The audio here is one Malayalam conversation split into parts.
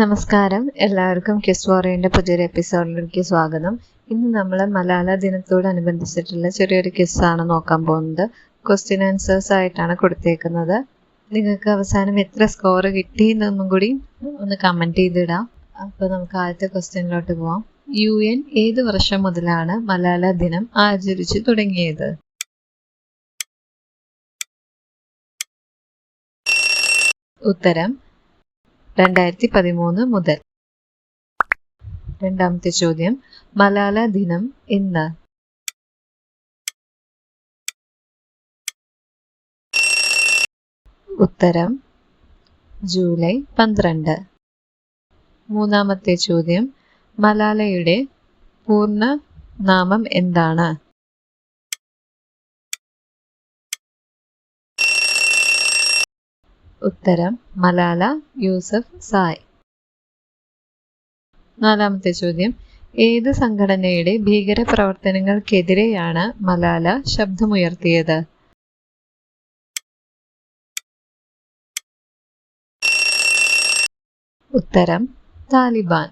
നമസ്കാരം, എല്ലാവർക്കും കിസ് വാറിയൻ്റെ പുതിയൊരു എപ്പിസോഡിലേക്ക് സ്വാഗതം. ഇന്ന് നമ്മൾ മലാല ദിനത്തോടനുബന്ധിച്ചിട്ടുള്ള ചെറിയൊരു കിസ്സാണ് നോക്കാൻ പോകുന്നത്. ക്വസ്റ്റ്യൻ ആൻസേഴ്സ് ആയിട്ടാണ് കൊടുത്തേക്കുന്നത്. നിങ്ങൾക്ക് അവസാനം എത്ര സ്കോർ കിട്ടി എന്നൊന്നും കൂടി ഒന്ന് കമൻറ്റ് ചെയ്തിടാം. അപ്പോൾ നമുക്ക് ആദ്യത്തെ ക്വസ്റ്റ്യനിലോട്ട് പോവാം. UN ഏത് വർഷം മുതലാണ് മലാല ദിനം ആചരിച്ചു തുടങ്ങിയത്? ഉത്തരം 2013 മുതൽ. രണ്ടാമത്തെ ചോദ്യം, മലാല ദിനം എന്ന്? ഉത്തരം ജൂലൈ 12. മൂന്നാമത്തെ ചോദ്യം, മലാലയുടെ പൂർണ്ണ നാമം എന്താണ്? ഉത്തരം മലാല യൂസഫ് സായ്. നാലാമത്തെ ചോദ്യം, ഏത് സംഘടനയുടെ ഭീകരപ്രവർത്തനങ്ങൾക്കെതിരെയാണ് മലാല ശബ്ദമുയർത്തിയത്? ഉത്തരം താലിബാൻ.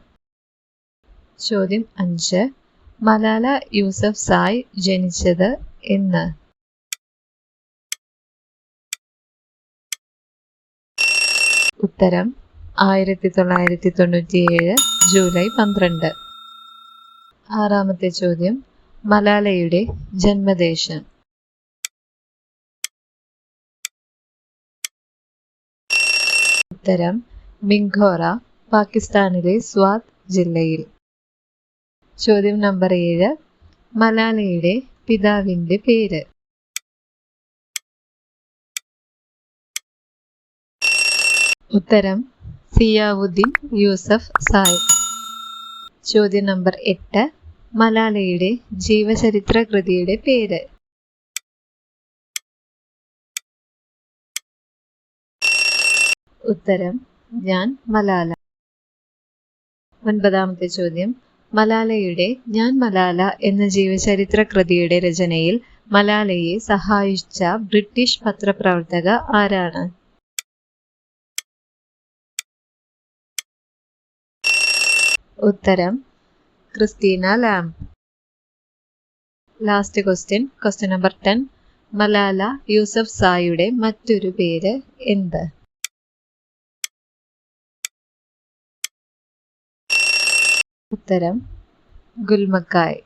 ചോദ്യം 5, മലാല യൂസഫ് സായ് ജനിച്ചത് എന്ന്? ഉത്തരം 1997 ജൂലൈ 12. ആറാമത്തെ ചോദ്യം, മലാലയുടെ ജന്മദേശം? ഉത്തരം മിങ്കോറ, പാകിസ്ഥാനിലെ സ്വാത് ജില്ലയിൽ. ചോദ്യം നമ്പർ 7, മലാലയുടെ പിതാവിൻ്റെ പേര്? ഉത്തരം സിയാവുദ്ദീൻ യൂസഫ് സായ്. ചോദ്യം നമ്പർ 8, മലാലയുടെ ജീവചരിത്ര കൃതിയുടെ പേര്? ഉത്തരം ഞാൻ മലാല. ഒൻപതാമത്തെ ചോദ്യം, മലാലയുടെ ഞാൻ മലാല എന്ന ജീവചരിത്ര കൃതിയുടെ രചനയിൽ മലാലയെ സഹായിച്ച ബ്രിട്ടീഷ് പത്രപ്രവർത്തക ആരാണ്? ഉത്തരം Christina Lamb. Last question number 10, Malala യൂസഫ് സായിയുടെ മറ്റൊരു പേര് എന്ത്? ഉത്തരം ഗുൽമക്കായ്.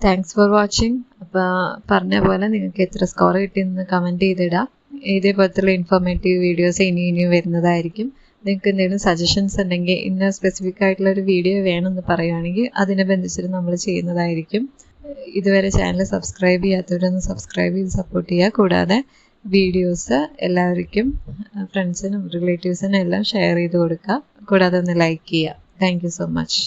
Thanks for watching. അപ്പോൾ പറഞ്ഞ പോലെ നിങ്ങൾക്ക് എത്ര സ്കോർ കിട്ടിയെന്ന് കമൻറ്റ് ചെയ്തിടാം. ഇതേപോലത്തുള്ള ഇൻഫോർമേറ്റീവ് വീഡിയോസ് ഇനിയും വരുന്നതായിരിക്കും. നിങ്ങൾക്ക് എന്തെങ്കിലും സജഷൻസ് ഉണ്ടെങ്കിൽ ഇന്ന സ്പെസിഫിക് ആയിട്ടുള്ള ഒരു വീഡിയോ വേണമെന്ന് പറയുകയാണെങ്കിൽ അതിനെ ബന്ധിച്ചിട്ട് നമ്മൾ ചെയ്യുന്നതായിരിക്കും. ഇതുവരെ ചാനൽ സബ്സ്ക്രൈബ് ചെയ്യാത്തവരൊന്ന് സബ്സ്ക്രൈബ് ചെയ്ത് സപ്പോർട്ട് ചെയ്യുക. കൂടാതെ വീഡിയോസ് എല്ലാവർക്കും ഫ്രണ്ട്സിനും റിലേറ്റീവ്സിനും എല്ലാം ഷെയർ ചെയ്ത് കൊടുക്കുക. കൂടാതെ ഒന്ന് ലൈക്ക് ചെയ്യുക. Thank you so much.